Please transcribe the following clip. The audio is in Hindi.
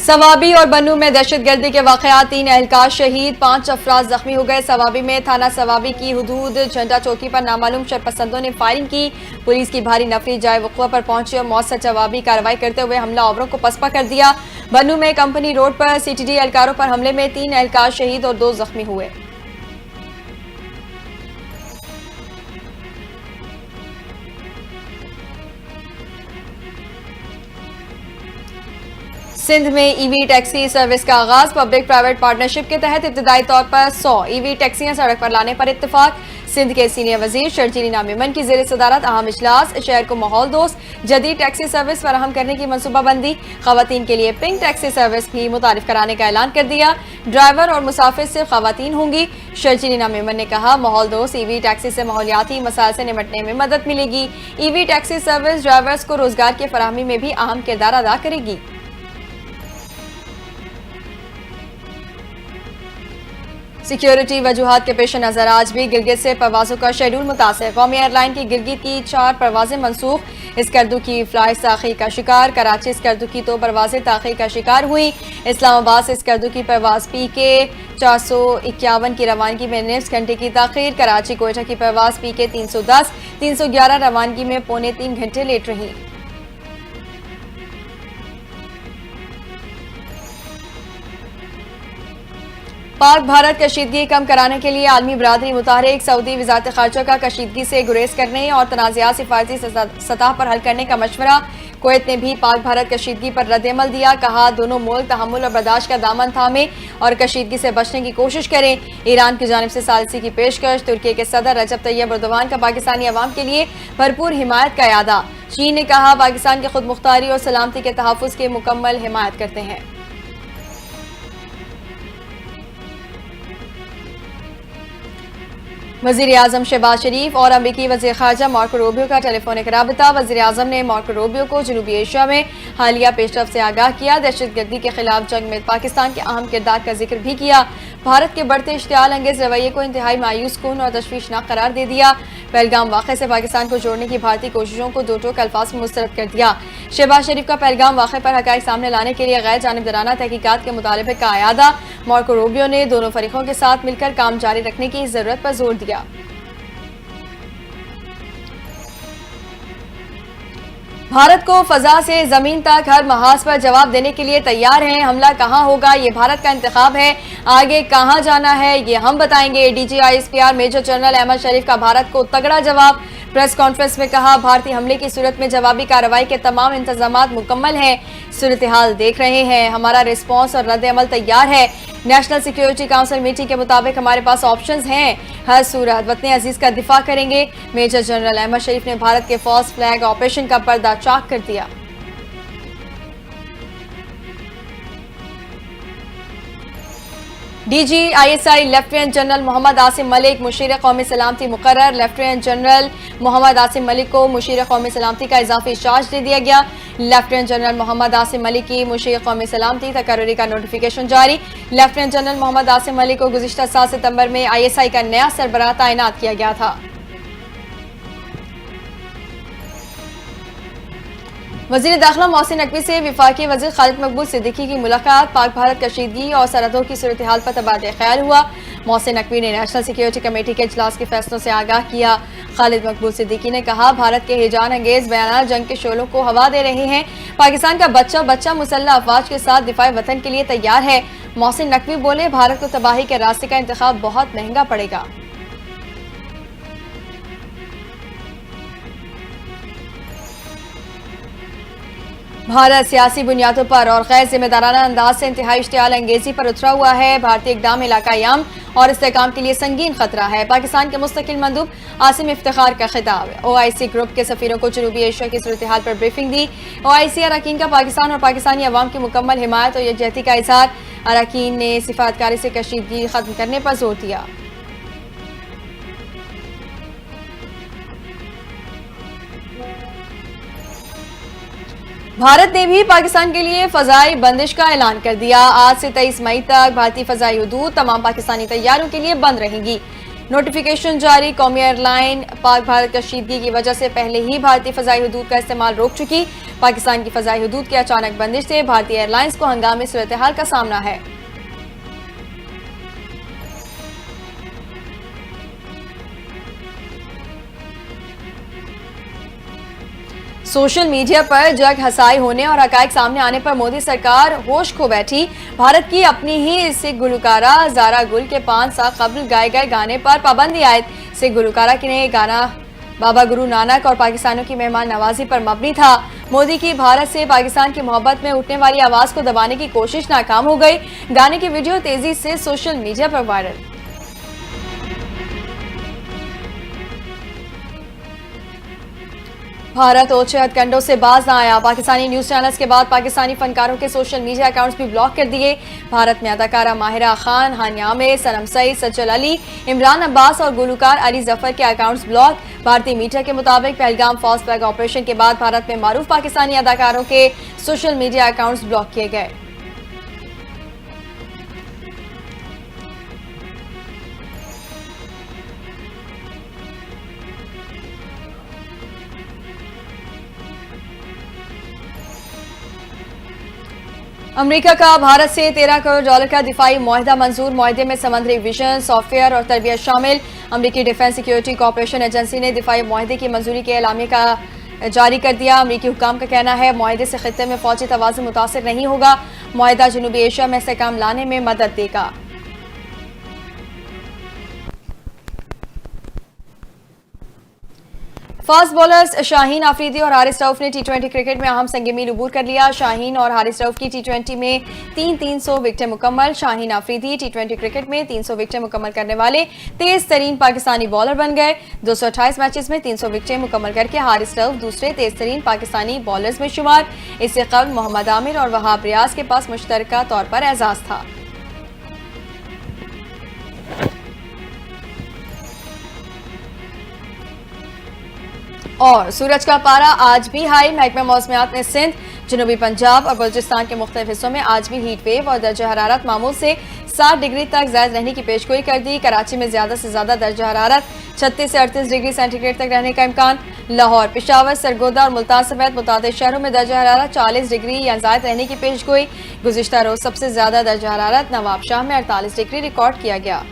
सवाबी और बन्नू में दहशतगर्दी के वाकयात, 3 एहलकार शहीद, 5 अफराद जख्मी हो गए। सवाबी में थाना सवाबी की हुदूद झंडा चौकी पर नामालूम शरपसंदों ने फायरिंग की। पुलिस की भारी नफरी जाए वक़ुआ पर पहुंची और मौसर जवाबी कार्रवाई करते हुए हमलावरों को पसपा कर दिया। बन्नू में कंपनी रोड पर सीटीडी एहलकारों पर हमले में 3 एहलकार शहीद और 2 जख्मी हुए। सिंध में ईवी टैक्सी सर्विस का आगाज, पब्लिक प्राइवेट पार्टनरशिप के तहत इब्तदाई तौर पर 100 ईवी टैक्सियां सड़क पर लाने पर इत्तेफाक। सिंध के सीनियर वजीर शर्जील नामिमन की जेर सदारत अहम इजलास, शहर को माहौल दोस्त जदीद टैक्सी सर्विस फराहम करने की मनसूबाबंदी। खवातीन के लिए पिंक टैक्सी सर्विस भी मुतारिफ कराने का ऐलान कर दिया। ड्राइवर और मुसाफिर सिर्फ खवातीन होंगी। शर्जील नामिमन ने कहा, माहौल दोस्त ईवी टैक्सी से माहौलियाती मसाइल से निपटने में मदद मिलेगी। ईवी टैक्सी सर्विस ड्राइवर्स को रोजगार की फराहमी में भी अहम किरदार अदा करेगी। सिक्योरिटी वजूहात के पेश नजर आज भी गिलगित से परवाजों का शेड्यूल मुतासर। कौमी एयरलाइन की गिलगित की 4 परवाजें मनसूख। स्कर्दू की फ्लाइट ताखीर का शिकार। कराची स्कर्दू की 2 परवाजें ताखीर का शिकार हुई। इस्लामाबाद से स्कर्दू की परवाज PK 451 की रवानगी में निफ्स घंटे की ताखीर। कराची कोयटा की परवाज PK 310 311 रवानगी में पौने 3 घंटे लेट रही। पाक भारत कशीदगी कम कराने के लिए आलमी बरादरी मुताहरिक। सऊदी वजारत खारजा का कशीदगी से गुरेज करने और तनाज़ात सिफारती सतह पर हल करने का मशवरा। कुवैत ने भी पाक भारत कशीदगी पर रद्द-ए-अमल दिया। कहा, दोनों मुल्क तहम्मुल और बर्दाश्त का दामन थामे और कशीदगी से बचने की कोशिश करें। ईरान की जानिब से सालिसी की पेशकश। तुर्की के सदर रजब तैयब एर्दोगान का पाकिस्तानी अवाम के लिए भरपूर हिमायत का इरादा। चीन ने कहा, पाकिस्तान की खुद मुख्तारी और सलामती के तहफ़्फ़ुज़ की मुकम्मल हिमायत करते हैं। वज़ीर-ए-आज़म शहबाज शरीफ और अमरीकी वज़ीर ख़ारजा मार्को रूबियो का टेलीफोनिक राबता। वज़ीर-ए-आज़म ने मार्को रूबियो को जनूबी एशिया में हालिया पेशरफ्त से आगाह किया। दहशतगर्दी के खिलाफ जंग में पाकिस्तान के अहम किरदार का जिक्र भी किया। भारत के बढ़ते इश्तियाल अंगेज रवैये को इंतहाई मायूस कुन और तशवीशनाक करार दे दिया। पहलगाम वाक़े से पाकिस्तान को जोड़ने की भारतीय कोशिशों को दो टोक अल्फाज में मुस्तरद कर दिया। शहबाज शरीफ का पहलगाम वाक़े पर हक़ाइक़ सामने लाने के लिए गैर जानिबदाराना तहकीकात के मुतालबे का अयादा। मार्को रूबियो ने दोनों फरीकों के साथ मिलकर काम जारी रखने की जरूरत पर जोर दिया। भारत को फजा से जमीन तक हर महाज पर जवाब देने के लिए तैयार हैं। हमला कहां होगा ये भारत का इंतखाब है। आगे कहां जाना है ये हम बताएंगे। DGISPR मेजर जनरल अहमद शरीफ का भारत को तगड़ा जवाब। प्रेस कॉन्फ्रेंस में कहा, भारतीय हमले की सूरत में जवाबी कार्रवाई के तमाम इंतजामात मुकम्मल हैं। सूरत हाल देख रहे हैं, हमारा रिस्पॉन्स और रद्द अमल तैयार है। नेशनल सिक्योरिटी काउंसिल मीटिंग के मुताबिक हमारे पास ऑप्शंस हैं। हर सूरत वतन अजीज का दिफा करेंगे। मेजर जनरल अहमद शरीफ ने भारत के फर्स्ट फ्लैग ऑपरेशन का पर्दा चाक कर दिया। DGISI lieutenant general Mohammad Asim Malik मुशीर कौमी सलामती मुकर्रर। लेफ्टिनेंट जनरल मोहम्मद आसिम मलिक को मुशीर कौमी सलामती का इजाफी चार्ज दे दिया गया। लेफ्टिनेंट जनरल मोहम्मद आसिम मलिक की मुशीर कौमी सलामती तकर्री का नोटिफिकेशन जारी। लेफ्टिनेंट जनरल मोहम्मद आसिम मलिक को गुज़िश्ता 7 सितंबर में ISI का नया सरबराह तैनात किया गया था। वज़ीर दाखिला मोहसिन नकवी से वफाकी वज़ीर खालिद मकबूल सिद्दीकी की मुलाकात। पाक भारत कशीदगी और सरहदों की सूरत हाल पर तबादला ख्याल हुआ। मोहसिन नकवी ने नेशनल सिक्योरिटी कमेटी के इजलास के फैसलों से आगाह किया। खालिद मकबूल सिद्दीकी ने कहा, भारत के हिजान अंगेज बयान जंग के शोलों को हवा दे रहे हैं। पाकिस्तान का बच्चा बच्चा मुसल्लह अफवाज के साथ दिफाए वतन के लिए तैयार है। मोहसिन नकवी बोले, भारत को तबाही के रास्ते का इंतखाब बहुत महंगा पड़ेगा। भारत सियासी बुनियादों पर और गैर जिम्मेदाराना अंदाज से इंतहाई इश्तियाल अंगेजी पर उतरा हुआ है। भारतीय इक़दाम इलाकाई अमन और इस्तेहकाम के लिए संगीन खतरा है। पाकिस्तान के मुस्तकिल मंदूब आसिम इफ्तिखार का खिताब। OIC ग्रुप के सफीरों को जनूबी एशिया की सूरत हाल पर ब्रीफिंग दी। OIC अरकान का पाकिस्तान और पाकिस्तानी अवाम की मुकम्मल हिमायत और यकजहती का इजहार। अरकान ने सिफातकारी से कशीदगी खत्म करने पर जोर दिया। भारत ने भी पाकिस्तान के लिए फजाई बंदिश का ऐलान कर दिया। आज से 23 मई तक भारतीय फजाई हुदूद तमाम पाकिस्तानी तैयारों के लिए बंद रहेंगी। नोटिफिकेशन जारी। कौमी एयरलाइन पाक भारत कशीदगी की वजह से पहले ही भारतीय फजाई हदूद का इस्तेमाल रोक चुकी। पाकिस्तान की फजाई हदूद की अचानक बंदिश से भारतीय एयरलाइंस को हंगामी सूरत-ए-हाल का सामना है। सोशल मीडिया पर जग हसाई होने और हकायक सामने आने पर मोदी सरकार होश खो बैठी। भारत की अपनी ही सिख गुलकारा ज़ारा गुल के 5 साल कबल गाए गए गाने पर पाबंदी आयद। सिख गुलकारा के ने गाना बाबा गुरु नानक और पाकिस्तानियों की मेहमान नवाजी पर मबनी था। मोदी की भारत से पाकिस्तान की मोहब्बत में उठने वाली आवाज को दबाने की कोशिश नाकाम हो गई। गाने की वीडियो तेजी से सोशल मीडिया पर वायरल। भारत ओछे हथकंडों से बाज ना आया। पाकिस्तानी न्यूज चैनल्स के बाद पाकिस्तानी फनकारों के सोशल मीडिया अकाउंट्स भी ब्लॉक कर दिए। भारत में अदाकारा माहिरा खान, हानिया में सनम सईद, सज्जल अली, इमरान अब्बास और गुलकार अली जफर के अकाउंट्स ब्लॉक। भारतीय मीडिया के मुताबिक पहलगाम फॉल्स फ्लैग ऑपरेशन के बाद भारत में मारूफ पाकिस्तानी अदाकारों के सोशल मीडिया अकाउंट्स ब्लॉक किए गए। अमेरिका का भारत से $13 करोड़ का दिफाई मुआहिदा मंजूर। मुआहिदे में समुद्री विजन, सॉफ्टवेयर और तरबियत शामिल। अमेरिकी डिफेंस सिक्योरिटी कॉर्पोरेशन एजेंसी ने दिफाई मुआहिदे की मंजूरी के एलामिया का जारी कर दिया। अमेरिकी हुकाम का कहना है मुआहिदे से खित्ते में फौजी तवाज़ुन मुतासिर नहीं होगा। मुआहिदा जनूबी एशिया में इस्तेहकाम लाने में मदद देगा। फास्ट बॉलर्स शाहीन आफरीदी और हारिस रऊफ ने टी20 क्रिकेट में अहम संग-ए-मील अबूर कर लिया। शाहीन और हारिस रऊफ की टी20 में 300 विकेटें मुकम्मल। शाहीन आफरीदी टी20 क्रिकेट में 300 विकेटें मुकम्मल करने वाले तेज तरीन पाकिस्तानी बॉलर बन गए। 228 मैचेस में 300 विकेटें मुकम्मल करके हारिस रऊफ दूसरे तेज तरीन पाकिस्तानी बॉलर्स में शुमार। इससे कबल मोहम्मद आमिर और वहाब रियाज के पास मुश्तरका तौर पर एजाज था। और सूरज का पारा आज भी हाई। महकमा मौसमियात ने सिंध, जनूबी पंजाब और बलूचिस्तान के मुख्तलिफ हिस्सों में आज भी हीट वेव और दर्जा हरारत मामूल से 60 डिग्री तक जायद रहने की पेशगोई कर दी। कराची में ज्यादा से ज्यादा दर्जा हरारत 36 से 38 डिग्री सेंटीग्रेड तक रहने का इम्कान। लाहौर, पेशावर, सरगोदा और मुल्तान समेत मुतादिद शहरों में दर्जा हरारत 40 डिग्री या जायद रहने की पेशगोई। गुज़िश्ता रोज सबसे ज्यादा दर्जा हरारत नवाबशाह में 48 डिग्री रिकॉर्ड किया गया।